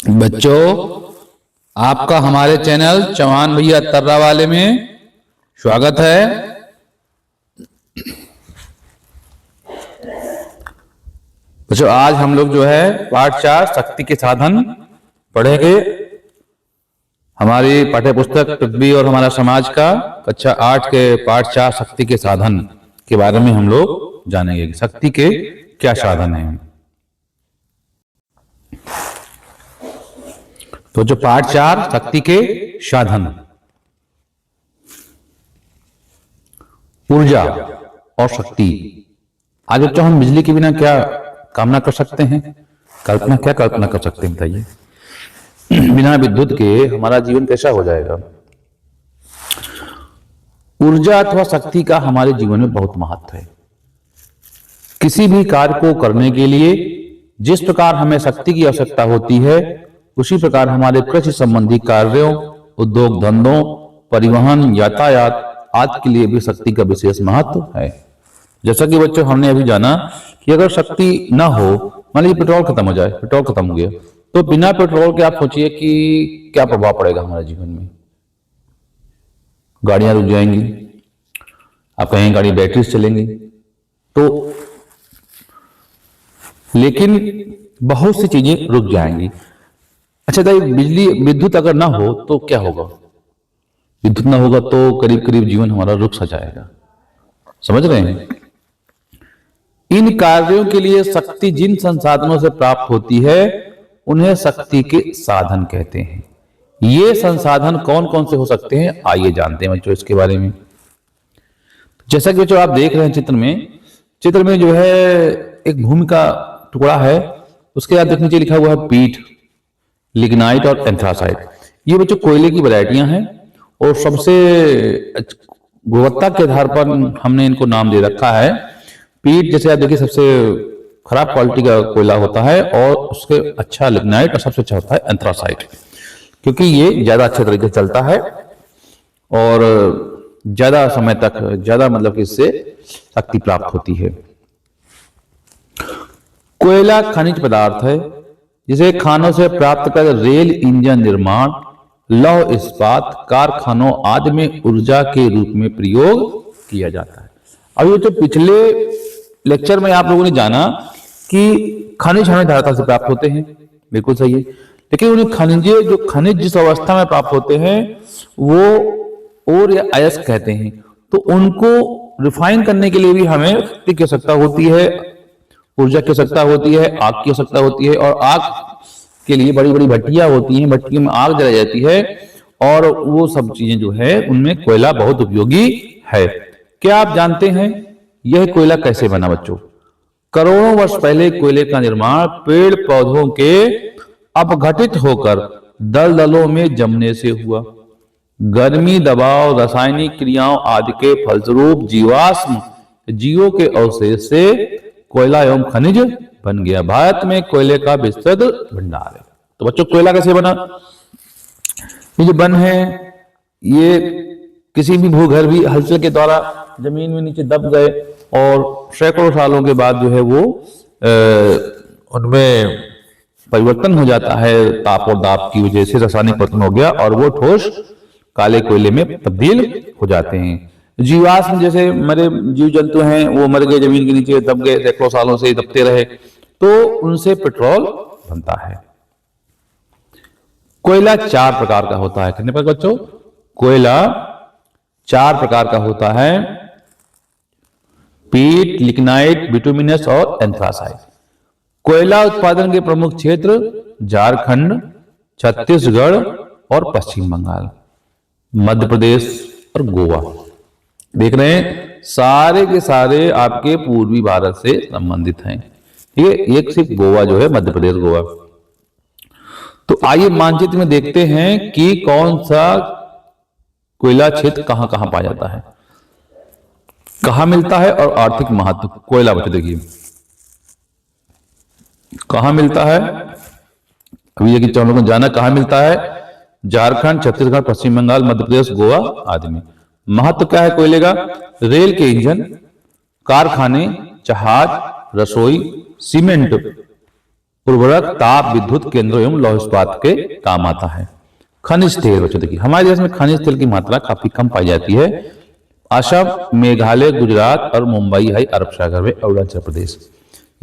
बच्चों, आपका हमारे चैनल चौहान भैया तर्रा वाले में स्वागत है। बच्चों, आज हम लोग जो है पाठ 4 शक्ति के साधन पढ़ेंगे। हमारी पाठ्य पुस्तक पृथ्वी और हमारा समाज का कक्षा 8 के पाठ 4 शक्ति के साधन के बारे में हम लोग जानेंगे। शक्ति के क्या साधन हैं। तो जो पाठ 4 शक्ति के साधन, ऊर्जा और शक्ति। आज बच्चों हम बिजली के बिना क्या कामना कर सकते हैं? क्या कल्पना कर सकते हैं बताइए? बिना विद्युत के हमारा जीवन कैसा हो जाएगा? ऊर्जा अथवा शक्ति का हमारे जीवन में बहुत महत्व है। किसी भी कार्य को करने के लिए जिस प्रकार हमें शक्ति की आवश्यकता होती है, उसी प्रकार हमारे कृषि संबंधी कार्यों, उद्योग धंधों, परिवहन, यातायात आदि के लिए भी शक्ति का विशेष महत्व है। जैसा कि बच्चों हमने अभी जाना कि अगर शक्ति ना हो, मान लीजिए पेट्रोल खत्म हो जाए, पेट्रोल खत्म हो गया, तो बिना पेट्रोल के आप सोचिए कि क्या प्रभाव पड़ेगा हमारे जीवन में। गाड़ियां रुक जाएंगी, आप कहेंगे गाड़ी बैटरी से चलेंगी, तो लेकिन बहुत सी चीजें रुक जाएंगी। अच्छा, तो बिजली विद्युत अगर ना हो तो क्या होगा? विद्युत ना होगा तो करीब करीब जीवन हमारा रुक सा जाएगा। समझ रहे हैं? इन कार्यों के लिए शक्ति जिन संसाधनों से प्राप्त होती है उन्हें शक्ति के साधन कहते हैं। ये संसाधन कौन कौन से हो सकते हैं, आइए जानते हैं बच्चों इसके बारे में। जैसा कि बच्चों आप देख रहे हैं चित्र में जो है एक भूमि का टुकड़ा है, उसके बाद देखने लिखा हुआ है पीट, लिग्नाइट और एंथ्रासाइट। ये बच्चों कोयले की वैरायटियां हैं और सबसे गुणवत्ता के आधार पर हमने इनको नाम दे रखा है। पीट जैसे आप देखिए सबसे खराब क्वालिटी का कोयला होता है, और उसके अच्छा लिग्नाइट, और सबसे अच्छा होता है एंथ्रासाइट, क्योंकि ये ज्यादा अच्छे तरीके से चलता है और ज्यादा समय तक ज्यादा मतलब कि इससे शक्ति प्राप्त होती है। कोयला खनिज पदार्थ है जिसे खानों से प्राप्त कर रेल इंजन निर्माण, लौह इस्पात कारखानों आदि में ऊर्जा के रूप में प्रयोग किया जाता है। अब ये तो पिछले लेक्चर में आप लोगों ने जाना कि खनिज हमें धारता से प्राप्त होते हैं, बिल्कुल सही है, लेकिन उन्हें खनिज जिस अवस्था में प्राप्त होते हैं वो और या अयस्क कहते हैं। तो उनको रिफाइन करने के लिए भी हमें शक्ति की आवश्यकता होती है, ऊर्जा की आवश्यकता होती है, आग की आवश्यकता होती है, और आग के लिए बड़ी बड़ी भट्टियां होती हैं, भट्टियों में आग जलाई जाती है, और वो सब चीजें जो है उनमें कोयला बहुत उपयोगी है। क्या आप जानते हैं यह कोयला कैसे बना बच्चों? करोड़ों वर्ष पहले कोयले का निर्माण पेड़ पौधों के अपघटित होकर दलदलों में जमने से हुआ। गर्मी, दबाव, रासायनिक क्रियाओं आदि के फलस्वरूप जीवाश्म जीवों के अवशेष से कोयला एवं खनिज बन गया। भारत में कोयले का विस्तृत भंडार है। तो बच्चों कोयला कैसे बना? ये जो बन है ये किसी भी भूगर्भीय हलचल के द्वारा जमीन में नीचे दब गए, और सैकड़ों सालों के बाद जो है वो उनमें परिवर्तन हो जाता है, ताप और दाब की वजह से रासायनिक परिवर्तन हो गया, और वो ठोस काले कोयले में तब्दील हो जाते हैं। जीवाश्म जैसे मरे जीव जंतु हैं, वो मर गए, जमीन के नीचे दब गए, सैकड़ों सालों से दबते रहे, तो उनसे पेट्रोल बनता है। कोयला 4 प्रकार का होता है। कितने प्रकार बच्चों? कोयला 4 प्रकार का होता है। पीट, लिग्नाइट, बिटुमिनस और एंथ्रासाइट। कोयला उत्पादन के प्रमुख क्षेत्र झारखंड, छत्तीसगढ़ और पश्चिम बंगाल, मध्य प्रदेश और गोवा। देख रहे हैं सारे के सारे आपके पूर्वी भारत से संबंधित हैं। ठीक है, एक सिर्फ गोवा जो है, मध्य प्रदेश गोवा। तो आइए मानचित्र में देखते हैं कि कौन सा कोयला क्षेत्र कहां कहां पाया जाता है, कहां मिलता है, और आर्थिक महत्व। कोयला बच्चों देखिए कहां मिलता है। अभी ये कि हम लोगों ने जाना कहां मिलता है, झारखंड, छत्तीसगढ़, पश्चिम बंगाल, मध्य प्रदेश, गोवा आदि में। महत्व क्या है कोयले का? रेल के इंजन, कारखाने, जहाज, रसोई, सीमेंट, उर्वरक, ताप विद्युत केंद्रों एवं लौह इस्पात के काम आता है। खनिज तेल बच्चों देखिए, हमारे देश में खनिज तेल की मात्रा काफी कम पाई जाती है। असम, मेघालय, गुजरात और मुंबई है अरब सागर में, अरुणाचल प्रदेश।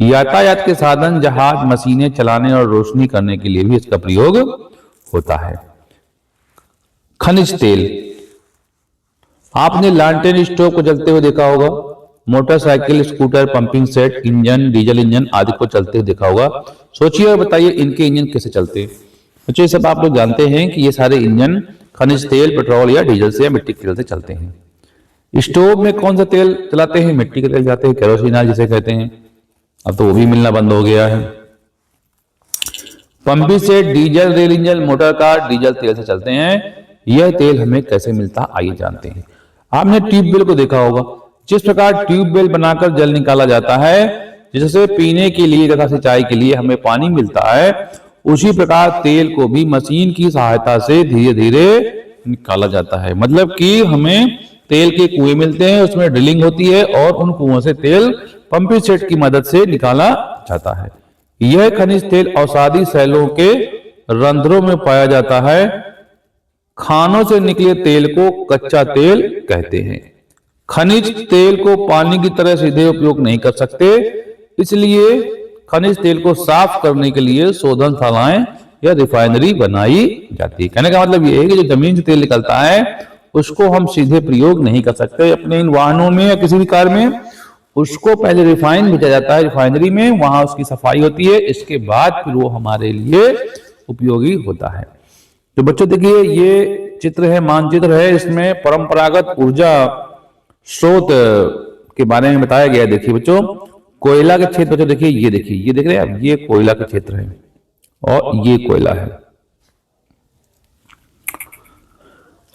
यातायात के साधन, जहाज, मशीनें चलाने और रोशनी करने के लिए भी इसका प्रयोग होता है। खनिज तेल, आपने लालटेन स्टोव को जलते हुए देखा होगा, motorcycle, scooter, pumping set, engine, diesel engine आदि को चलते हुए देखा होगा। सोचिए और बताइए इनके इंजन कैसे चलते हैं। बच्चों ये सब आप लोग जानते हैं कि ये सारे इंजन खनिज तेल, पेट्रोल या डीजल से या मिट्टी के तेल से चलते हैं। स्टोव में कौन सा तेल चलाते हैं? मिट्टी का तेल जाते हैं, केरोसिन ऑयल जिसे कहते हैं। अब तो वो भी मिलना बंद हो गया है। Pumping set, diesel, rail engine, motor car diesel तेल से चलते हैं। यह तेल हमें कैसे मिलता, आइए जानते हैं। आपने ट्यूबवेल को देखा होगा, जिस प्रकार ट्यूबवेल बनाकर जल निकाला जाता है, जिससे पीने के लिए तथा सिंचाई के लिए हमें पानी मिलता है, उसी प्रकार तेल को भी मशीन की सहायता से धीरे धीरे निकाला जाता है। मतलब कि हमें तेल के कुएं मिलते हैं, उसमें ड्रिलिंग होती है और उन कुओं से तेल पंपिंग सेट की मदद से निकाला जाता है। यह खनिज तेल औषधि सेलों के रंध्रों में पाया जाता है। खानों से निकले तेल को कच्चा तेल कहते हैं। खनिज तेल को पानी की तरह सीधे उपयोग नहीं कर सकते, इसलिए खनिज तेल को साफ करने के लिए शोधनशालाएं या रिफाइनरी बनाई जाती है। कहने का मतलब ये है कि जो जमीन से तेल निकलता है उसको हम सीधे प्रयोग नहीं कर सकते अपने इन वाहनों में या किसी भी कार में। उसको पहले रिफाइन भेजा जाता है रिफाइनरी में, वहां उसकी सफाई होती है, इसके बाद फिर वो हमारे लिए उपयोगी होता है। तो बच्चों देखिए ये चित्र है, मानचित्र है, इसमें परंपरागत ऊर्जा स्रोत के बारे में बताया गया है। देखिए बच्चों, कोयला के क्षेत्र, बच्चों देखिए ये देखिए, ये देख रहे हैं आप, ये कोयला का क्षेत्र है और ये कोयला है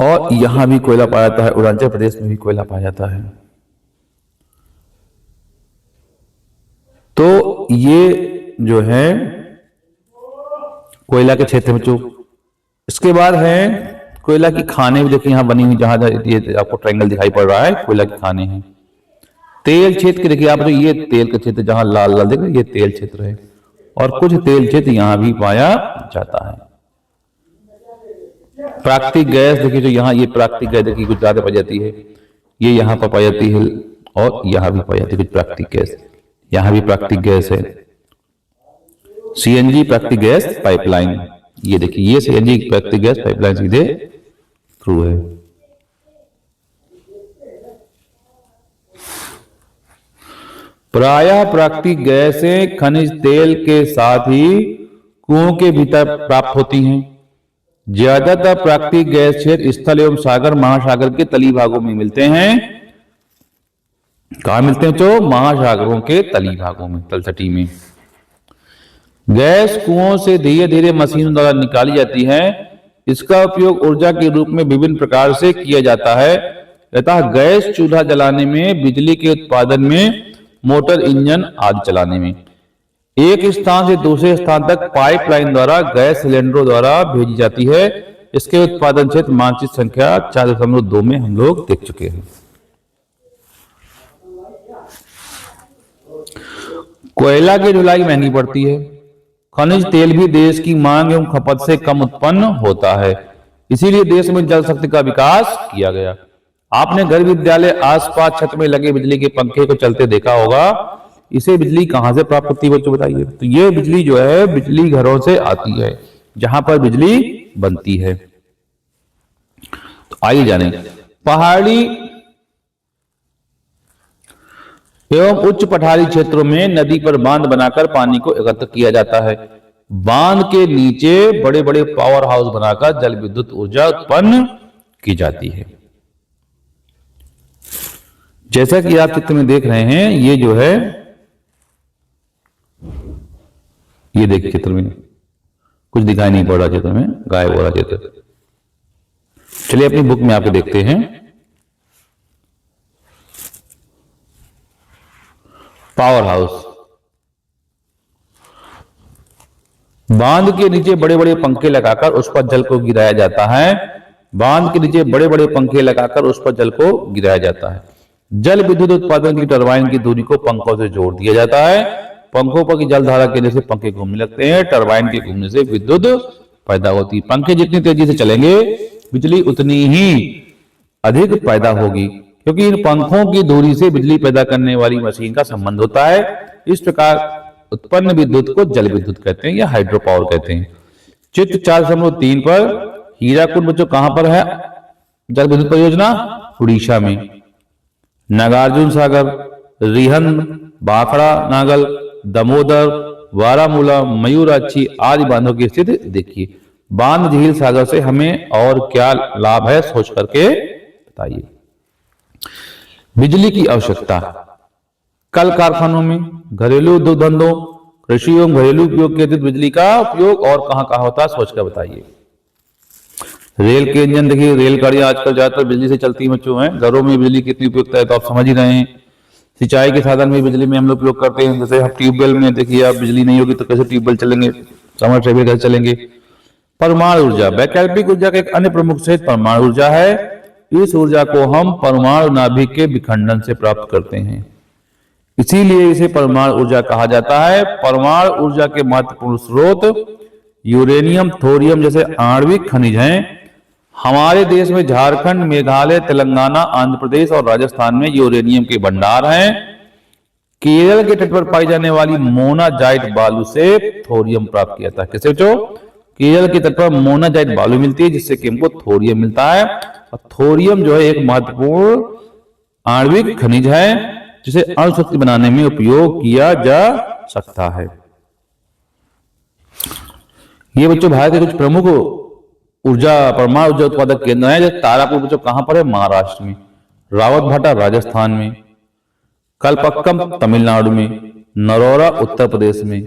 और यहां भी कोयला पाया जाता है, अरुणाचल प्रदेश में भी कोयला पाया जाता है। तो ये जो है कोयला के क्षेत्र में। इसके बाद है कोयला की खाने भी देखिए यहां बनी हुई, जहां ये आपको ट्रायंगल दिखाई पड़ रहा है, कोयला की खाने हैं। तेल क्षेत्र के देखिए आप, तो ये तेल का क्षेत्र जहां लाल लाल देख रहे हैं, ये तेल क्षेत्र है और कुछ तेल क्षेत्र यहां भी पाया जाता है। प्राकृतिक गैस देखिए, जो यहाँ ये प्राकृतिक गैस देखिए कुछ ज्यादा पाई जाती है, ये यहाँ पर पाई जाती है और यहाँ भी पाई जाती है कुछ प्राकृतिक गैस। यहाँ भी प्राकृतिक गैस है। सीएनजी प्राकृतिक गैस पाइपलाइन, ये देखिए ये सीएनजी प्राकृतिक गैस पाइपलाइन सीधे थ्रू है। प्रायः प्राकृतिक गैसें खनिज तेल के साथ ही कुओं के भीतर प्राप्त होती हैं। ज्यादातर प्राकृतिक गैस क्षेत्र स्थल एवं सागर महासागर के तली भागों में मिलते हैं। कहां मिलते हैं? तो महासागरों के तली भागों में, तलछटी में। गैस कुओं से धीरे धीरे मशीनों द्वारा निकाली जाती है। इसका उपयोग ऊर्जा के रूप में विभिन्न प्रकार से किया जाता है तथा गैस चूल्हा जलाने में, बिजली के उत्पादन में, मोटर इंजन आदि चलाने में। एक स्थान से दूसरे स्थान तक पाइपलाइन द्वारा गैस सिलेंडरों द्वारा भेजी जाती है। इसके उत्पादन क्षेत्र मानचित्र संख्या 4.2 में हम लोग देख चुके हैं। कोयला की ढुलाई महंगी पड़ती है। खनिज तेल भी देश की मांग एवं खपत से कम उत्पन्न होता है, इसीलिए देश में जल शक्ति का विकास किया गया। आपने घर, विद्यालय, आसपास छत में लगे बिजली के पंखे को चलते देखा होगा। इसे बिजली कहां से प्राप्त होती है बच्चों बताइए? तो ये बिजली जो है बिजली घरों से आती है, जहां पर बिजली बनती है। तो आइए जाने पहाड़ी एवं उच्च पठारी क्षेत्रों में नदी पर बांध बनाकर पानी को एकत्र किया जाता है। बांध के नीचे बड़े बड़े पावर हाउस बनाकर जल विद्युत ऊर्जा उत्पन्न की जाती है। जैसा कि आप चित्र में देख रहे हैं, ये जो है, ये देखिए चित्र में कुछ दिखाई नहीं पड़ रहा, चित्र में गायब हो रहा चित्र। चलिए अपनी बुक में आपको देखते हैं। पावर हाउस, बांध के नीचे बड़े बड़े पंखे लगाकर उस पर जल को गिराया जाता है। बांध के नीचे बड़े बड़े पंखे लगाकर उस पर जल को गिराया जाता है। जल विद्युत उत्पादन की टरबाइन की दूरी को पंखों से जोड़ दिया जाता है। पंखों पर की जलधारा के वजह से पंखे घूमने लगते हैं, टरबाइन के घूमने से विद्युत पैदा होती है। पंखे जितनी तेजी से चलेंगे बिजली उतनी ही अधिक पैदा होगी, क्योंकि इन पंखों की दूरी से बिजली पैदा करने वाली मशीन का संबंध होता है। इस प्रकार उत्पन्न विद्युत को जल विद्युत कहते हैं या हाइड्रो पावर कहते हैं। चित्र 4.3 पर हीराकुंड बच्चों कहां पर है जल विद्युत परियोजना? उड़ीसा में। नागार्जुन सागर, रिहंद, बाखड़ा नागल, दामोदर, बारामूला, मयूराक्षी आदि बांधों की स्थिति देखिए। बांध झील सागर से हमें और क्या लाभ है सोच करके बताइए। बिजली की आवश्यकता कल कारखानों में, घरेलू उद्योग धंधों, कृषि एवं घरेलू उपयोग के अतिरिक्त बिजली का उपयोग और कहां कहां होता है सोच कर बताइए। रेल के इंजन देखिए, रेलगाड़ियां आजकल ज्यादातर बिजली से चलती हैं बच्चों हैं। घरों में बिजली कितनी उपयोगिता है तो आप समझ ही रहे हैं। सिंचाई के साधन में बिजली में हम लोग उपयोग करते हैं, जैसे हम ट्यूबवेल में देखिए, आप बिजली नहीं होगी तो कैसे ट्यूबवेल चलेंगे, समर सेविंग कैसे चलेंगे। परमाणु ऊर्जा, वैकल्पिक ऊर्जा का एक अन्य प्रमुख स्रोत परमाणु ऊर्जा है। इस ऊर्जा को हम परमाणु नाभिक के विखंडन से प्राप्त करते हैं, इसीलिए इसे परमाणु ऊर्जा कहा जाता है। परमाणु ऊर्जा के महत्वपूर्ण स्रोत यूरेनियम, थोरियम जैसे आणविक खनिज हैं। हमारे देश में झारखंड, मेघालय, तेलंगाना, आंध्र प्रदेश और राजस्थान में यूरेनियम के भंडार हैं। केरल के तट पर पाई जाने वाली मोनाजाइट बालू से थोरियम प्राप्त किया जाता है। किसे बच्चों? केरल के तट पर मोनाजाइट बालू मिलती है जिससे कि हमको थोरियम मिलता है। और थोरियम जो है एक महत्वपूर्ण आणविक खनिज है जिसे अणुशक्ति बनाने में उपयोग किया जा सकता है। ये बच्चों भारत के कुछ प्रमुख ऊर्जा परमाणु ऊर्जा उत्पादक केंद्र है। जैसे तारापुर बच्चों कहां पर है? महाराष्ट्र में। रावतभाटा राजस्थान में। कलपक्कम तमिलनाडु में। नरोरा उत्तर प्रदेश में।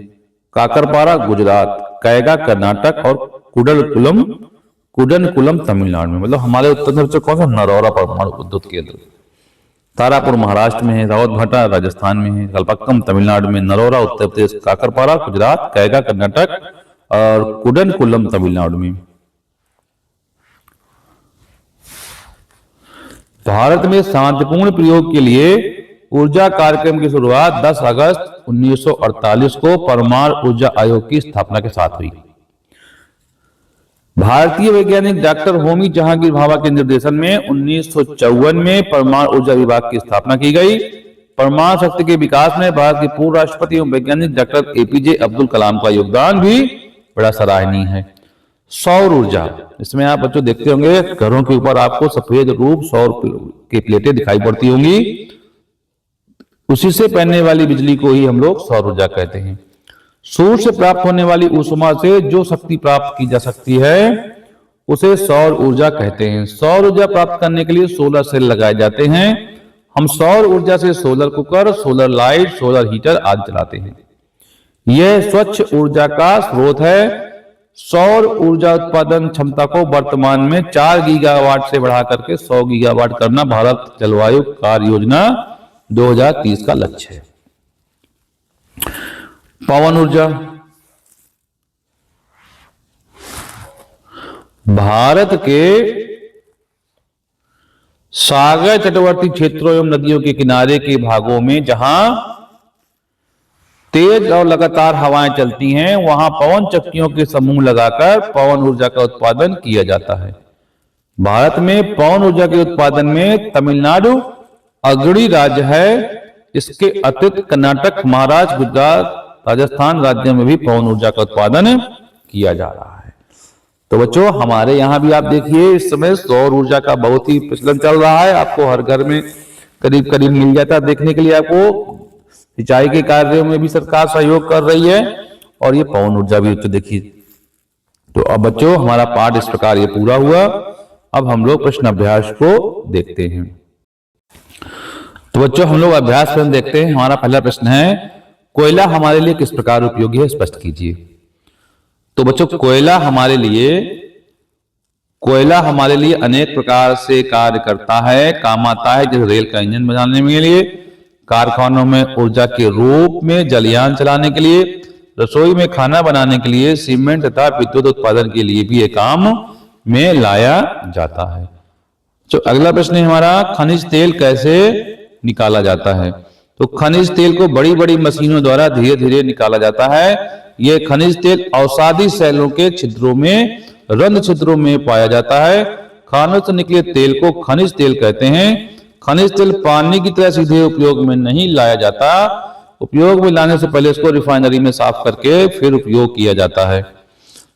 काकरपारा गुजरात, कैगा कर्नाटक और कुडनकुलम तमिलनाडु में। मतलब हमारे उत्तर प्रदेश कौन सा? नरोरा परमाणु विद्युत केंद्र। तारापुर महाराष्ट्र में है, रावतभाटा राजस्थान में है, कलपक्कम तमिलनाडु में, नरोरा उत्तर प्रदेश, काकरपारा गुजरात, कैगा कर्नाटक और कुडनकुलम तमिलनाडु में। भारत में शांतिपूर्ण प्रयोग के लिए ऊर्जा कार्यक्रम की शुरुआत 10 अगस्त 1948 को परमाणु ऊर्जा आयोग की स्थापना के साथ हुई। भारतीय वैज्ञानिक डॉक्टर होमी जहांगीर भाभा के निर्देशन में 1954 में परमाणु ऊर्जा विभाग की स्थापना की गई। परमाणु शक्ति के विकास में भारत के पूर्व राष्ट्रपति एवं वैज्ञानिक डॉक्टर एपीजे अब्दुल कलाम का योगदान भी बड़ा सराहनीय है। सौर ऊर्जा, इसमें आप बच्चों देखते होंगे घरों के ऊपर आपको सफेद रूप सौर की प्लेटें दिखाई पड़ती होंगी, उसी से पैने वाली बिजली को ही हम लोग सौर ऊर्जा कहते हैं। सूर्य से प्राप्त होने वाली ऊष्मा से जो शक्ति प्राप्त की जा सकती है उसे सौर ऊर्जा कहते हैं। सौर ऊर्जा प्राप्त करने के लिए सोलर सेल लगाए जाते हैं। हम सौर ऊर्जा से solar cooker, solar light, solar heater आदि चलाते हैं। यह स्वच्छ ऊर्जा का स्रोत है। सौर ऊर्जा उत्पादन क्षमता को वर्तमान में 4 गीगावाट से बढ़ा करके 100 गीगावाट करना भारत जलवायु कार्य योजना 2030 का लक्ष्य है। पवन ऊर्जा, भारत के सागर तटवर्ती क्षेत्रों एवं नदियों के किनारे के भागों में जहां तेज और लगातार हवाएं चलती हैं वहां पवन चक्कियों के समूह लगाकर पवन ऊर्जा का उत्पादन किया जाता है। भारत में पवन ऊर्जा के उत्पादन में तमिलनाडु अग्रणी राज्य है। इसके अतिरिक्त कर्नाटक, महाराष्ट्र, गुजरात, राजस्थान राज्यों में भी पवन ऊर्जा का उत्पादन किया जा रहा है। तो बच्चों हमारे यहाँ भी आप देखिए इस समय सौर ऊर्जा का बहुत ही प्रचलन चल रहा है। आपको हर घर में करीब करीब मिल जाता है देखने के लिए। आपको सिंचाई के कार्यों में भी सरकार सहयोग कर रही है और ये पवन ऊर्जा भी तो देखिए। तो अब बच्चों हमारा पाठ इस प्रकार ये पूरा हुआ। अब हम लोग प्रश्न अभ्यास को देखते हैं। तो बच्चों हम लोग अभ्यास प्रश्न देखते हैं। हमारा पहला प्रश्न है, कोयला हमारे लिए किस प्रकार उपयोगी है, स्पष्ट कीजिए। तो बच्चों कोयला हमारे लिए अनेक प्रकार से कार्य करता है, काम आता है। जैसे रेल का इंजन बनाने के लिए, कारखानों में ऊर्जा के रूप में, जलयान चलाने के लिए, रसोई में खाना बनाने के लिए, सीमेंट तथा विद्युत उत्पादन के लिए भी ये काम में लाया जाता है। तो अगला प्रश्न है हमारा, खनिज तेल कैसे निकाला जाता है। तो खनिज तेल को बड़ी बड़ी मशीनों द्वारा धीरे धीरे निकाला जाता है। यह खनिज तेल औषधि सेलों के छिद्रों में, रंध्र छिद्रों में पाया जाता है। खानों से निकले तेल को खनिज तेल कहते हैं। खनिज तेल पानी की तरह सीधे उपयोग में नहीं लाया जाता। उपयोग में लाने से पहले इसको रिफाइनरी में साफ करके फिर उपयोग किया जाता है।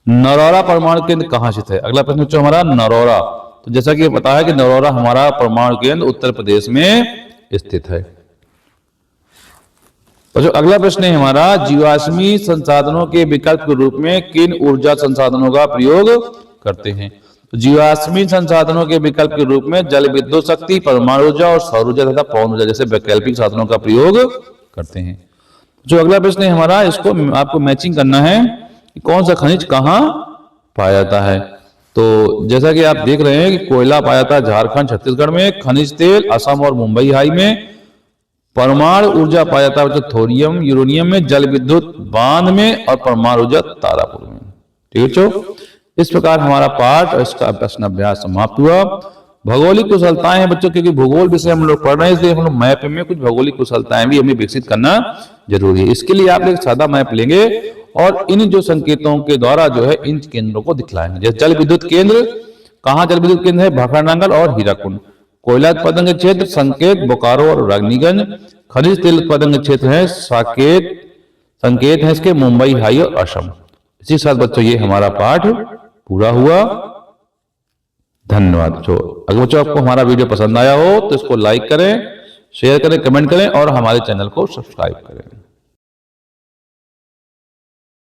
नरौरा परमाणु केंद्र कहाँ स्थित है? अगला प्रश्न बच्चों हमारा नरौरा। तो जैसा कि पता है कि नरौरा हमारा परमाणु केंद्र उत्तर प्रदेश में स्थित है। तो जो अगला प्रश्न है हमारा, जीवाश्मी संसाधनों के विकल्प के रूप में किन ऊर्जा संसाधनों का प्रयोग करते हैं? तो जीवाश्मी संसाधनों के विकल्प के रूप में जल विद्युत शक्ति, परमाणु ऊर्जा और सौर ऊर्जा तथा पवन ऊर्जा जैसे वैकल्पिक साधनों का प्रयोग करते हैं। जो अगला प्रश्न है हमारा, इसको आपको मैचिंग करना है कि कौन सा खनिज कहाँ पाया जाता है। तो जैसा कि आप देख रहे हैं कि कोयला पाया जाता है झारखंड छत्तीसगढ़ में, खनिज तेल असम और मुंबई हाई में, परमाणु ऊर्जा पाया जाता है थोरियम यूरेनियम में, जल विद्युत बांध में और परमाणु ऊर्जा तारापुर में। ठीक है बच्चों, इस प्रकार हमारा पाठ और इसका प्रश्न अभ्यास समाप्त हुआ। भौगोलिक कुशलताएं हैं बच्चों, क्योंकि भूगोल विषय हम लोग पढ़ रहे हैं, इसलिए हम लोग मैप में कुछ भौगोलिक कुशलताएं भी हमें विकसित करना जरूरी है। इसके लिए आप एक सादा मैप लेंगे और इन जो संकेतों के द्वारा जो है इन केंद्रों को दिखलाएंगे। जैसे जल विद्युत केंद्र, कहाँ जल विद्युत केंद्र है? भाखड़नांगल और हीराकुंड। कोयला उत्पादन के क्षेत्र संकेत, बोकारो और रागनीगंज। खनिज तेल उत्पादन के क्षेत्र है साकेत, संकेत है इसके मुंबई हाई और असम। इसी साथ बच्चों ये हमारा पाठ पूरा हुआ। धन्यवाद बच्चों। अगर बच्चों आपको हमारा वीडियो पसंद आया हो तो इसको लाइक करें, शेयर करें, कमेंट करें और हमारे चैनल को सब्सक्राइब करें।